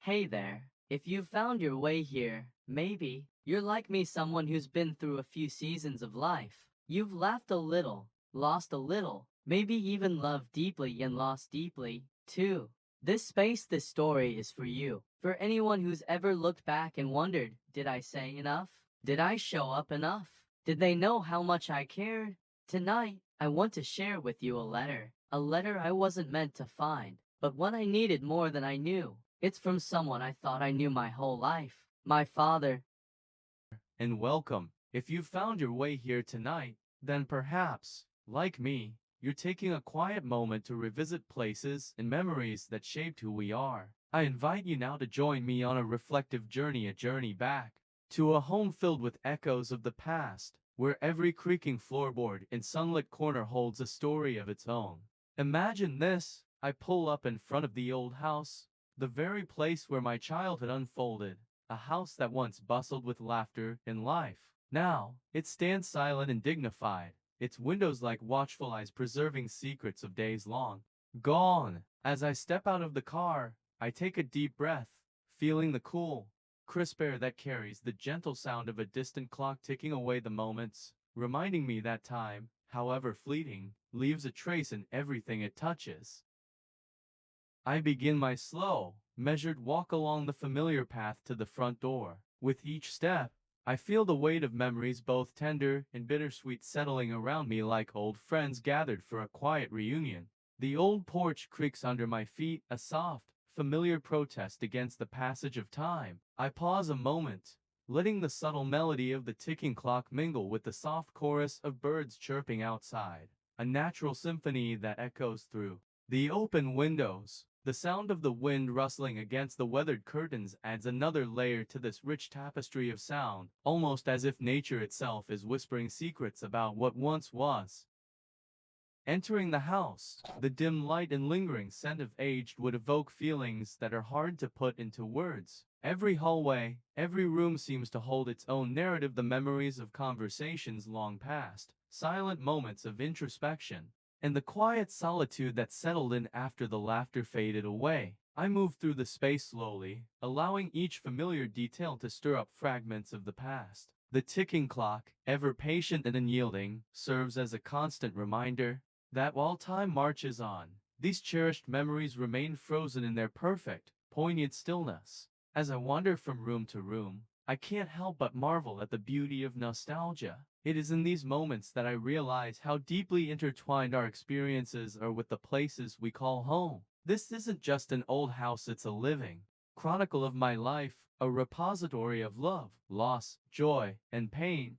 Hey there. If you've found your way here, maybe you're like me, someone who's been through a few seasons of life. You've laughed a little, lost a little, maybe even loved deeply and lost deeply, too. This space, this story is for you. For anyone who's ever looked back and wondered, did I say enough? Did I show up enough? Did they know how much I cared? Tonight, I want to share with you a letter I wasn't meant to find, but one I needed more than I knew. It's from someone I thought I knew my whole life. My father. And welcome. If you've found your way here tonight, then perhaps, like me, you're taking a quiet moment to revisit places and memories that shaped who we are. I invite you now to join me on a reflective journey, a journey back to a home filled with echoes of the past, where every creaking floorboard and sunlit corner holds a story of its own. Imagine this: I pull up in front of the old house, the very place where my childhood unfolded, a house that once bustled with laughter and life. Now, it stands silent and dignified, its windows like watchful eyes preserving secrets of days long gone. As I step out of the car, I take a deep breath, feeling the cool, crisp air that carries the gentle sound of a distant clock ticking away the moments, reminding me that time, however fleeting, leaves a trace in everything it touches. I begin my slow, measured walk along the familiar path to the front door. With each step, I feel the weight of memories, both tender and bittersweet, settling around me like old friends gathered for a quiet reunion. The old porch creaks under my feet, a soft, familiar protest against the passage of time. I pause a moment, letting the subtle melody of the ticking clock mingle with the soft chorus of birds chirping outside, a natural symphony that echoes through the open windows. The sound of the wind rustling against the weathered curtains adds another layer to this rich tapestry of sound, almost as if nature itself is whispering secrets about what once was. Entering the house, the dim light and lingering scent of aged wood evoke feelings that are hard to put into words. Every hallway, every room seems to hold its own narrative, the memories of conversations long past, silent moments of introspection, and the quiet solitude that settled in after the laughter faded away. I move through the space slowly, allowing each familiar detail to stir up fragments of the past. The ticking clock, ever patient and unyielding, serves as a constant reminder that while time marches on, these cherished memories remain frozen in their perfect, poignant stillness. As I wander from room to room, I can't help but marvel at the beauty of nostalgia. It is in these moments that I realize how deeply intertwined our experiences are with the places we call home. This isn't just an old house, it's a living chronicle of my life, a repository of love, loss, joy, and pain.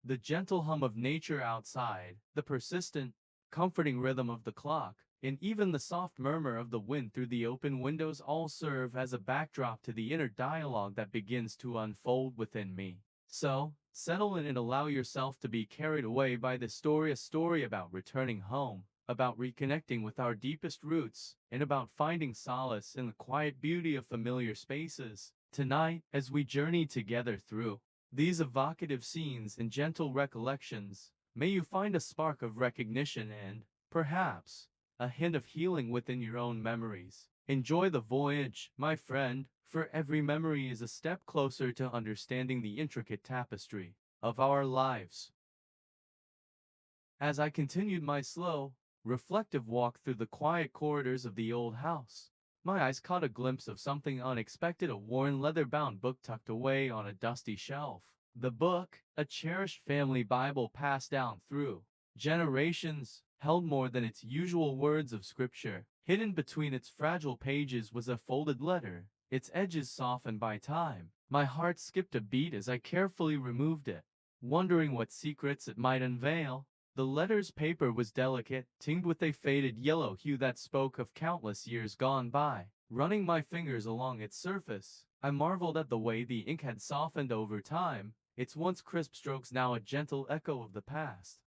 The gentle hum of nature outside, the persistent, comforting rhythm of the clock, and even the soft murmur of the wind through the open windows all serve as a backdrop to the inner dialogue that begins to unfold within me. So, settle in and allow yourself to be carried away by this story, a story about returning home, about reconnecting with our deepest roots, and about finding solace in the quiet beauty of familiar spaces. Tonight, as we journey together through these evocative scenes and gentle recollections, may you find a spark of recognition and, perhaps, a hint of healing within your own memories. Enjoy the voyage, my friend, for every memory is a step closer to understanding the intricate tapestry of our lives. As I continued my slow, reflective walk through the quiet corridors of the old house, my eyes caught a glimpse of something unexpected: a worn leather-bound book tucked away on a dusty shelf. The book, a cherished family Bible passed down through generations, held more than its usual words of scripture. Hidden between its fragile pages was a folded letter, its edges softened by time. My heart skipped a beat as I carefully removed it, wondering what secrets it might unveil. The letter's paper was delicate, tinged with a faded yellow hue that spoke of countless years gone by. Running my fingers along its surface, I marveled at the way the ink had softened over time, its once crisp strokes now a gentle echo of the past.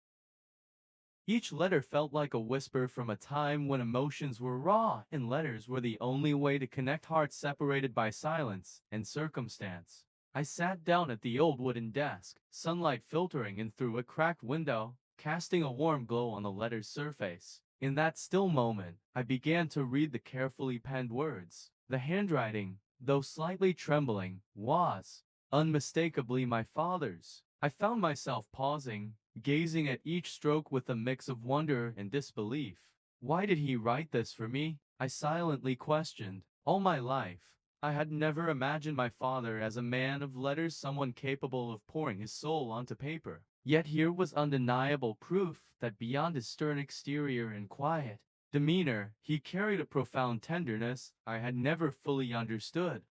Each letter felt like a whisper from a time when emotions were raw and letters were the only way to connect hearts separated by silence and circumstance. I sat down at the old wooden desk, sunlight filtering in through a cracked window, casting a warm glow on the letter's surface. In that still moment, I began to read the carefully penned words. The handwriting, though slightly trembling, was unmistakably my father's. I found myself pausing, gazing at each stroke with a mix of wonder and disbelief. Why did he write this for me? I silently questioned. All my life, I had never imagined my father as a man of letters, someone capable of pouring his soul onto paper. Yet here was undeniable proof that beyond his stern exterior and quiet demeanor, he carried a profound tenderness I had never fully understood.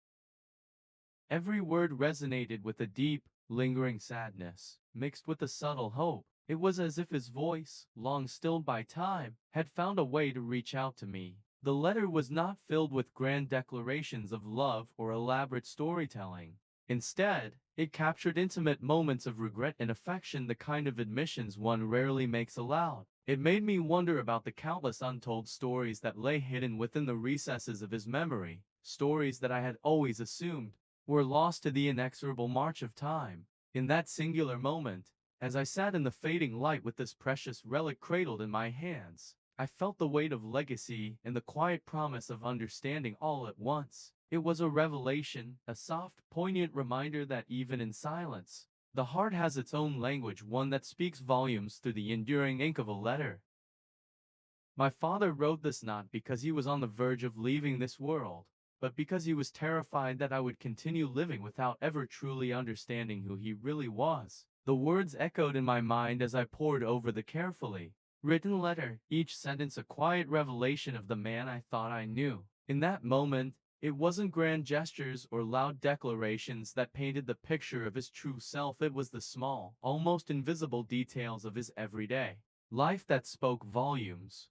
Every word resonated with a deep, lingering sadness, mixed with a subtle hope. It was as if his voice, long stilled by time, had found a way to reach out to me. The letter was not filled with grand declarations of love or elaborate storytelling. Instead, it captured intimate moments of regret and affection, the kind of admissions one rarely makes aloud. It made me wonder about the countless untold stories that lay hidden within the recesses of his memory, stories that I had always assumed were lost to the inexorable march of time. In that singular moment, as I sat in the fading light with this precious relic cradled in my hands, I felt the weight of legacy and the quiet promise of understanding all at once. It was a revelation, a soft, poignant reminder that even in silence, the heart has its own language, one that speaks volumes through the enduring ink of a letter. My father wrote this not because he was on the verge of leaving this world, but because he was terrified that I would continue living without ever truly understanding who he really was. The words echoed in my mind as I pored over the carefully written letter, each sentence a quiet revelation of the man I thought I knew. In that moment, it wasn't grand gestures or loud declarations that painted the picture of his true self. It was the small, almost invisible details of his everyday life that spoke volumes.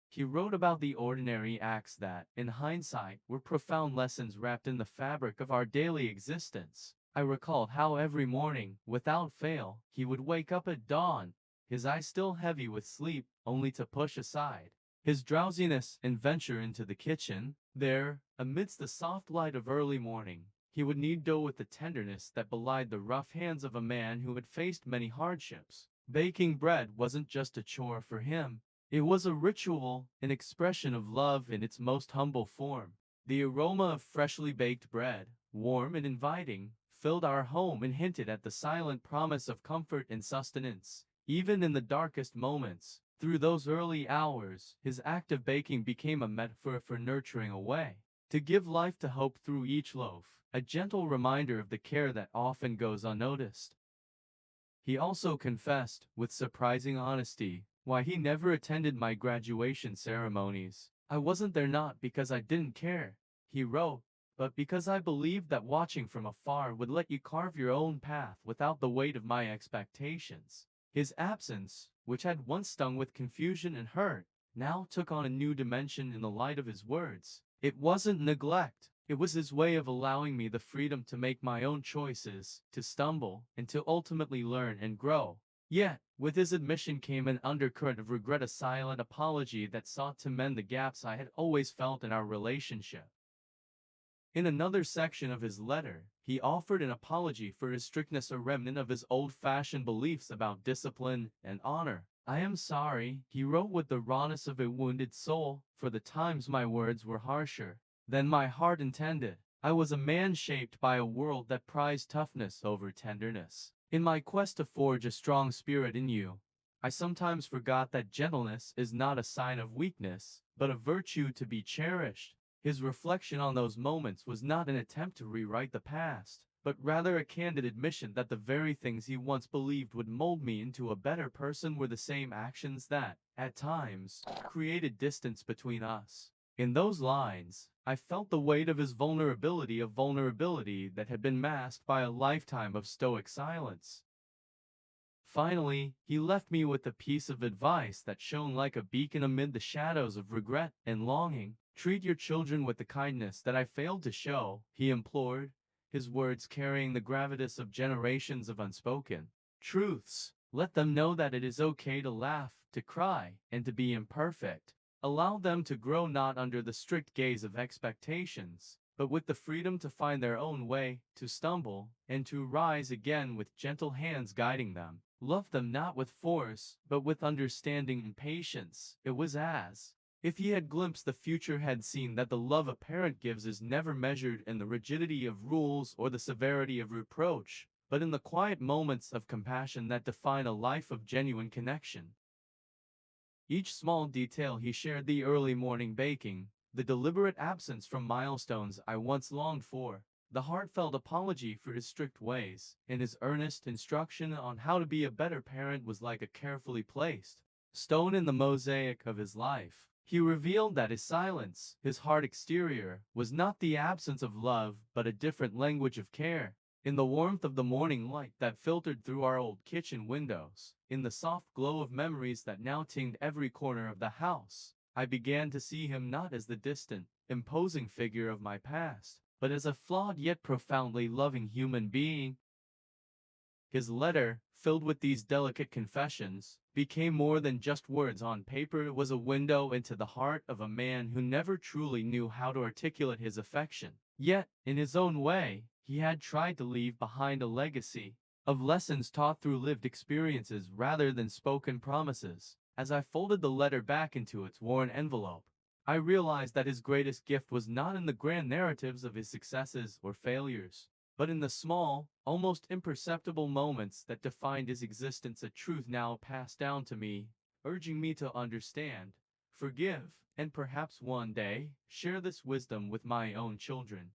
He wrote about the ordinary acts that, in hindsight, were profound lessons wrapped in the fabric of our daily existence. I recalled how every morning, without fail, he would wake up at dawn, his eyes still heavy with sleep, only to push aside his drowsiness and venture into the kitchen. There, amidst the soft light of early morning, he would knead dough with the tenderness that belied the rough hands of a man who had faced many hardships. Baking bread wasn't just a chore for him. It was a ritual, an expression of love in its most humble form. The aroma of freshly baked bread, warm and inviting, filled our home and hinted at the silent promise of comfort and sustenance. Even in the darkest moments, through those early hours, his act of baking became a metaphor for nurturing a way to give life to hope through each loaf, a gentle reminder of the care that often goes unnoticed. He also confessed, with surprising honesty, why he never attended my graduation ceremonies. I wasn't there not because I didn't care, he wrote, but because I believed that watching from afar would let you carve your own path without the weight of my expectations. His absence, which had once stung with confusion and hurt, now took on a new dimension in the light of his words. It wasn't neglect. It was his way of allowing me the freedom to make my own choices, to stumble, and to ultimately learn and grow. Yet, with his admission came an undercurrent of regret, a silent apology that sought to mend the gaps I had always felt in our relationship. In another section of his letter, he offered an apology for his strictness, a remnant of his old-fashioned beliefs about discipline and honor. I am sorry, he wrote with the rawness of a wounded soul, for the times my words were harsher than my heart intended. I was a man shaped by a world that prized toughness over tenderness. In my quest to forge a strong spirit in you, I sometimes forgot that gentleness is not a sign of weakness, but a virtue to be cherished. His reflection on those moments was not an attempt to rewrite the past, but rather a candid admission that the very things he once believed would mold me into a better person were the same actions that, at times, created distance between us. In those lines, I felt the weight of his vulnerability, a vulnerability that had been masked by a lifetime of stoic silence. Finally, he left me with a piece of advice that shone like a beacon amid the shadows of regret and longing. Treat your children with the kindness that I failed to show, he implored, his words carrying the gravitas of generations of unspoken truths. Let them know that it is okay to laugh, to cry, and to be imperfect. Allow them to grow not under the strict gaze of expectations, but with the freedom to find their own way, to stumble, and to rise again with gentle hands guiding them. Love them not with force, but with understanding and patience. It was as If he had glimpsed the future, had seen that the love a parent gives is never measured in the rigidity of rules or the severity of reproach, but in the quiet moments of compassion that define a life of genuine connection. Each small detail he shared, the early morning baking, the deliberate absence from milestones I once longed for, the heartfelt apology for his strict ways, and his earnest instruction on how to be a better parent was like a carefully placed stone in the mosaic of his life. He revealed that his silence, his hard exterior, was not the absence of love, but a different language of care. In the warmth of the morning light that filtered through our old kitchen windows, in the soft glow of memories that now tinged every corner of the house, I began to see him not as the distant, imposing figure of my past, but as a flawed yet profoundly loving human being. His letter, filled with these delicate confessions, became more than just words on paper. It was a window into the heart of a man who never truly knew how to articulate his affection. Yet, in his own way, he had tried to leave behind a legacy of lessons taught through lived experiences rather than spoken promises. As I folded the letter back into its worn envelope, I realized that his greatest gift was not in the grand narratives of his successes or failures, but in the small, almost imperceptible moments that defined his existence, a truth now passed down to me, urging me to understand, forgive, and perhaps one day, share this wisdom with my own children.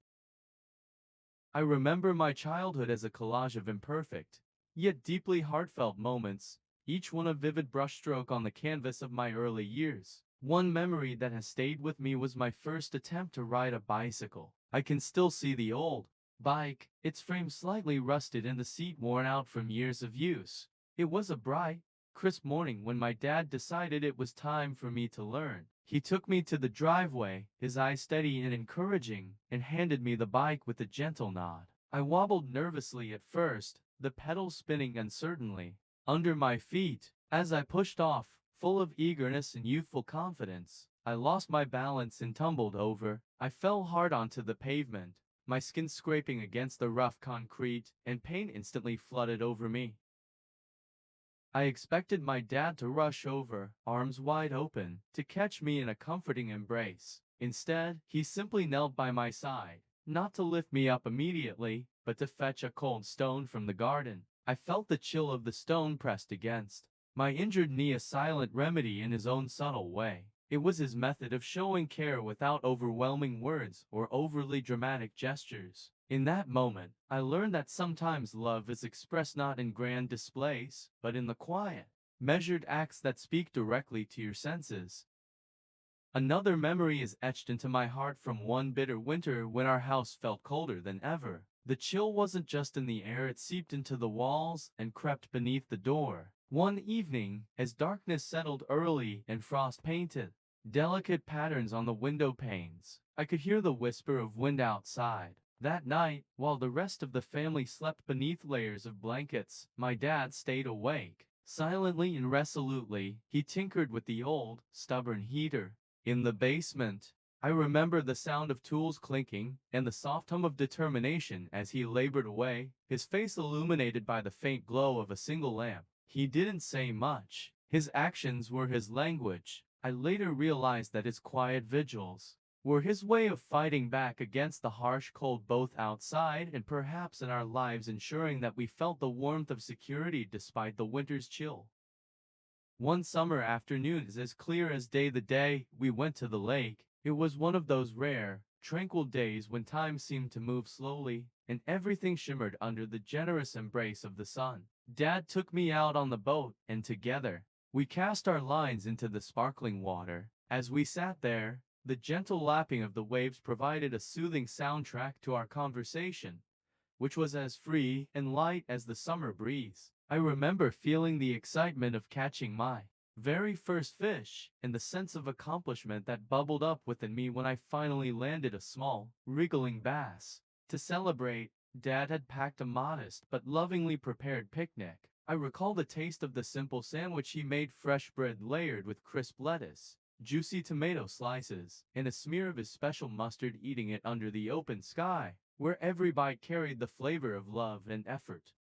I remember my childhood as a collage of imperfect, yet deeply heartfelt moments, each one a vivid brushstroke on the canvas of my early years. One memory that has stayed with me was my first attempt to ride a bicycle. I can still see the old bike, its frame slightly rusted and the seat worn out from years of use. It was a bright, crisp morning when my dad decided it was time for me to learn. He took me to the driveway, his eyes steady and encouraging, and handed me the bike with a gentle nod. I wobbled nervously at first, the pedals spinning uncertainly under my feet. As I pushed off, full of eagerness and youthful confidence, I lost my balance and tumbled over. I fell hard onto the pavement, my skin scraping against the rough concrete, and pain instantly flooded over me. I expected my dad to rush over, arms wide open, to catch me in a comforting embrace. Instead, he simply knelt by my side, not to lift me up immediately, but to fetch a cold stone from the garden. I felt the chill of the stone pressed against my injured knee, a silent remedy in his own subtle way. It was his method of showing care without overwhelming words or overly dramatic gestures. In that moment, I learned that sometimes love is expressed not in grand displays, but in the quiet, measured acts that speak directly to your senses. Another memory is etched into my heart from one bitter winter when our house felt colder than ever. The chill wasn't just in the air, it seeped into the walls and crept beneath the door. One evening, as darkness settled early and frost painted delicate patterns on the window panes, I could hear the whisper of wind outside. That night, while the rest of the family slept beneath layers of blankets, my dad stayed awake. Silently and resolutely, he tinkered with the old, stubborn heater in the basement. I remember the sound of tools clinking and the soft hum of determination as he labored away, his face illuminated by the faint glow of a single lamp. He didn't say much. His actions were his language. I later realized that his quiet vigils were his way of fighting back against the harsh cold both outside and perhaps in our lives, ensuring that we felt the warmth of security despite the winter's chill. One summer afternoon is as clear as day. The day we went to the lake, it was one of those rare, tranquil days when time seemed to move slowly, and everything shimmered under the generous embrace of the sun. Dad took me out on the boat, and together, we cast our lines into the sparkling water. As we sat there, the gentle lapping of the waves provided a soothing soundtrack to our conversation, which was as free and light as the summer breeze. I remember feeling the excitement of catching my very first fish and the sense of accomplishment that bubbled up within me when I finally landed a small, wriggling bass. To celebrate, Dad had packed a modest but lovingly prepared picnic. I recall the taste of the simple sandwich he made, fresh bread layered with crisp lettuce, juicy tomato slices, and a smear of his special mustard, eating it under the open sky, where every bite carried the flavor of love and effort.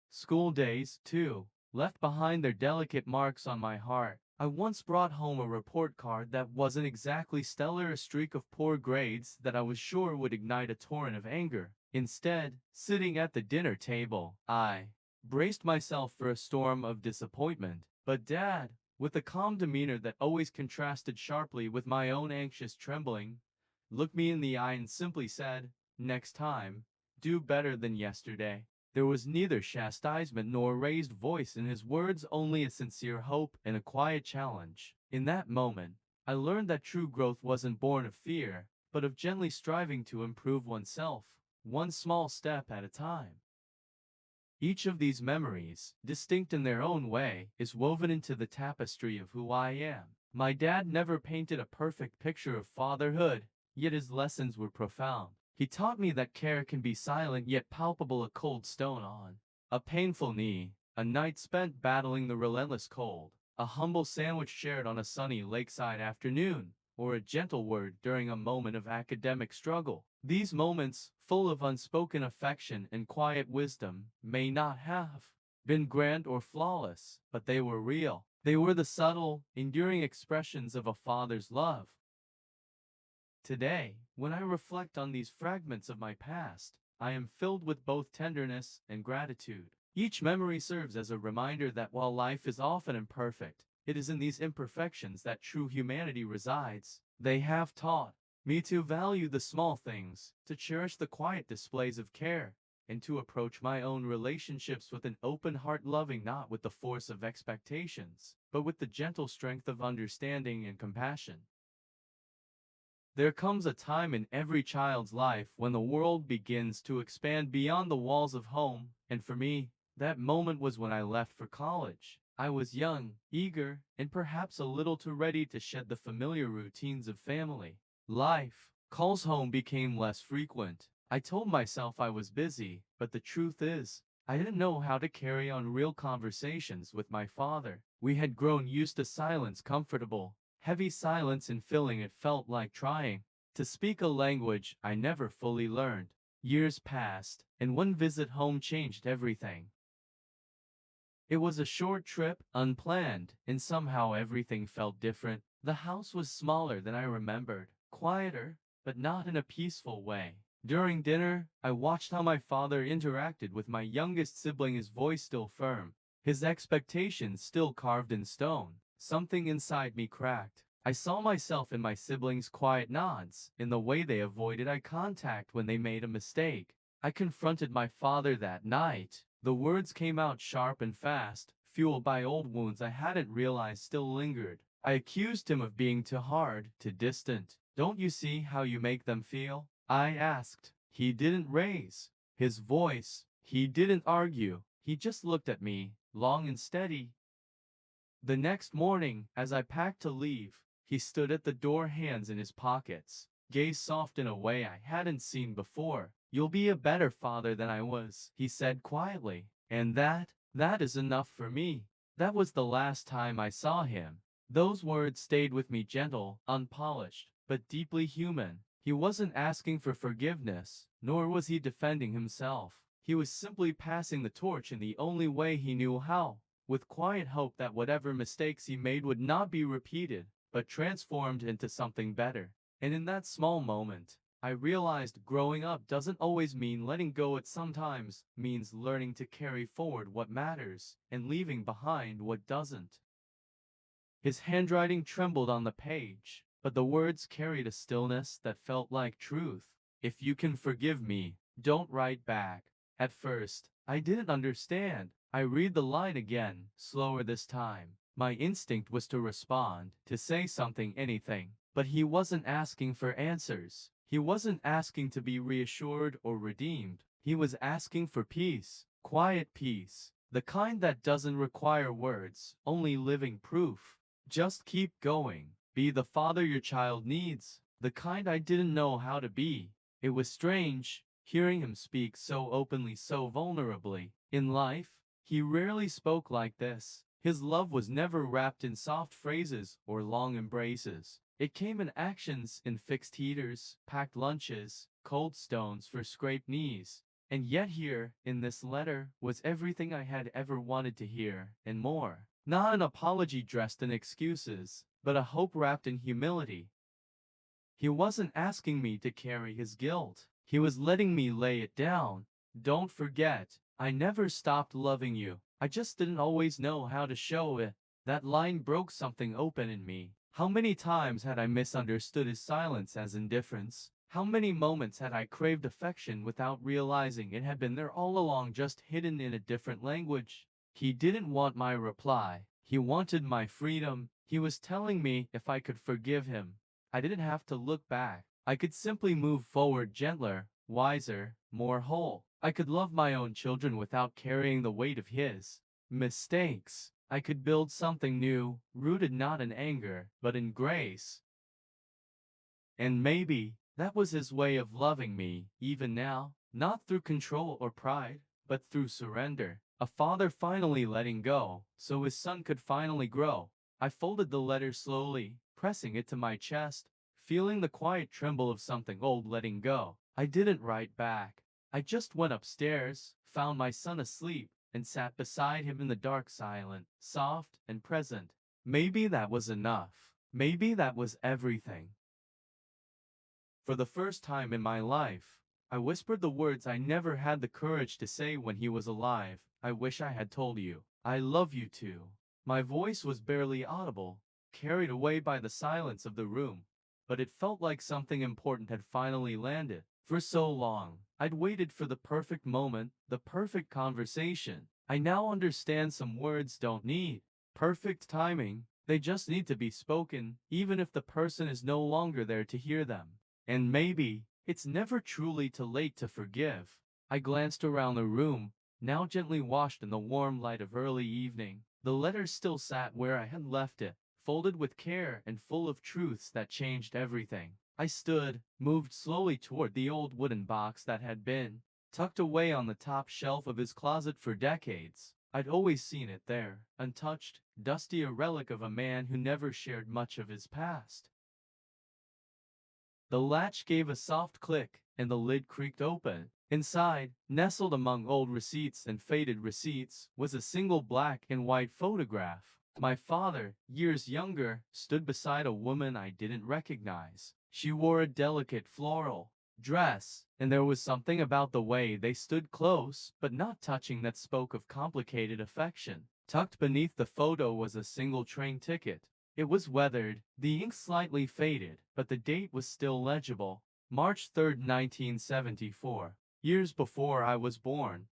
School days, too, left behind their delicate marks on my heart. I once brought home a report card that wasn't exactly stellar, a streak of poor grades that I was sure would ignite a torrent of anger. Instead, sitting at the dinner table, I braced myself for a storm of disappointment. But Dad, with a calm demeanor that always contrasted sharply with my own anxious trembling, looked me in the eye and simply said, "Next time, do better than yesterday." There was neither chastisement nor raised voice in his words, only a sincere hope and a quiet challenge. In that moment, I learned that true growth wasn't born of fear, but of gently striving to improve oneself, one small step at a time. Each of these memories, distinct in their own way, is woven into the tapestry of who I am. My dad never painted a perfect picture of fatherhood, yet his lessons were profound. He taught me that care can be silent yet palpable, a cold stone on a painful knee, a night spent battling the relentless cold, a humble sandwich shared on a sunny lakeside afternoon, or a gentle word during a moment of academic struggle. These moments, full of unspoken affection and quiet wisdom, may not have been grand or flawless, but they were real. They were the subtle, enduring expressions of a father's love. Today, when I reflect on these fragments of my past, I am filled with both tenderness and gratitude. Each memory serves as a reminder that while life is often imperfect, it is in these imperfections that true humanity resides. They have taught me to value the small things, to cherish the quiet displays of care, and to approach my own relationships with an open heart, loving not with the force of expectations, but with the gentle strength of understanding and compassion. There comes a time in every child's life when the world begins to expand beyond the walls of home, and for me, that moment was when I left for college. I was young, eager, and perhaps a little too ready to shed the familiar routines of family life. Calls home became less frequent. I told myself I was busy, but the truth is, I didn't know how to carry on real conversations with my father. We had grown used to silence, comfortable, heavy silence, and filling it felt like trying to speak a language I never fully learned. Years passed, and one visit home changed everything. It was a short trip, unplanned, and somehow everything felt different. The house was smaller than I remembered, quieter, but not in a peaceful way. During dinner, I watched how my father interacted with my youngest sibling, his voice still firm, his expectations still carved in stone. Something inside me cracked. I saw myself in my siblings' quiet nods, in the way they avoided eye contact when they made a mistake. I confronted my father that night. The words came out sharp and fast, fueled by old wounds I hadn't realized still lingered. I accused him of being too hard, too distant. "Don't you see how you make them feel?" I asked. He didn't raise his voice. He didn't argue. He just looked at me, long and steady. The next morning, as I packed to leave, he stood at the door, hands in his pockets, gaze soft in a way I hadn't seen before. "You'll be a better father than I was," he said quietly. And that is enough for me. That was the last time I saw him. Those words stayed with me, gentle, unpolished, but deeply human. He wasn't asking for forgiveness, nor was he defending himself. He was simply passing the torch in the only way he knew how, with quiet hope that whatever mistakes he made would not be repeated, but transformed into something better. And in that small moment, I realized growing up doesn't always mean letting go. It sometimes means learning to carry forward what matters and leaving behind what doesn't. His handwriting trembled on the page, but the words carried a stillness that felt like truth. "If you can forgive me, don't write back." At first, I didn't understand. I read the line again, slower this time. My instinct was to respond, to say something, anything. But he wasn't asking for answers. He wasn't asking to be reassured or redeemed. He was asking for peace, quiet peace, the kind that doesn't require words, only living proof. "Just keep going. Be the father your child needs." The kind I didn't know how to be. It was strange, hearing him speak so openly, so vulnerably. In life, he rarely spoke like this. His love was never wrapped in soft phrases or long embraces. It came in actions, in fixed heaters, packed lunches, cold stones for scraped knees. And yet here, in this letter, was everything I had ever wanted to hear, and more. Not an apology dressed in excuses, but a hope wrapped in humility. He wasn't asking me to carry his guilt. He was letting me lay it down. Don't forget, I never stopped loving you. I just didn't always know how to show it. That line broke something open in me. How many times had I misunderstood his silence as indifference? How many moments had I craved affection without realizing it had been there all along, just hidden in a different language? He didn't want my reply. He wanted my freedom. He was telling me if I could forgive him, I didn't have to look back. I could simply move forward gentler, wiser, more whole. I could love my own children without carrying the weight of his mistakes. I could build something new, rooted not in anger, but in grace. And maybe that was his way of loving me, even now, not through control or pride, but through surrender. A father finally letting go, so his son could finally grow. I folded the letter slowly, pressing it to my chest, feeling the quiet tremble of something old letting go. I didn't write back. I just went upstairs, found my son asleep, and sat beside him in the dark, silent, soft, and present. Maybe that was enough. Maybe that was everything. For the first time in my life, I whispered the words I never had the courage to say when he was alive. I wish I had told you. I love you too. My voice was barely audible, carried away by the silence of the room, but it felt like something important had finally landed. For so long, I'd waited for the perfect moment, the perfect conversation. I now understand some words don't need perfect timing. They just need to be spoken, even if the person is no longer there to hear them. And maybe it's never truly too late to forgive. I glanced around the room, now gently washed in the warm light of early evening. The letter still sat where I had left it, folded with care and full of truths that changed everything. I stood, moved slowly toward the old wooden box that had been tucked away on the top shelf of his closet for decades. I'd always seen it there, untouched, dusty, a relic of a man who never shared much of his past. The latch gave a soft click, and the lid creaked open. Inside, nestled among old receipts and faded receipts, was a single black and white photograph. My father, years younger, stood beside a woman I didn't recognize. She wore a delicate floral dress, and there was something about the way they stood close, but not touching, that spoke of complicated affection. Tucked beneath the photo was a single train ticket. It was weathered, the ink slightly faded, but the date was still legible. March 3rd, 1974. Years before I was born.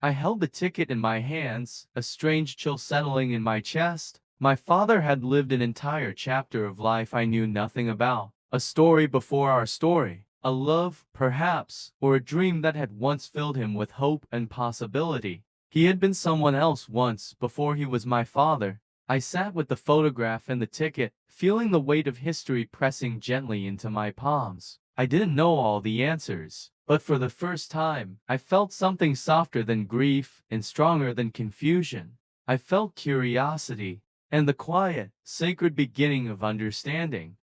I held the ticket in my hands, a strange chill settling in my chest. My father had lived an entire chapter of life I knew nothing about. A story before our story. A love, perhaps, or a dream that had once filled him with hope and possibility. He had been someone else once, before he was my father. I sat with the photograph and the ticket, feeling the weight of history pressing gently into my palms. I didn't know all the answers, but for the first time, I felt something softer than grief and stronger than confusion. I felt curiosity and the quiet, sacred beginning of understanding.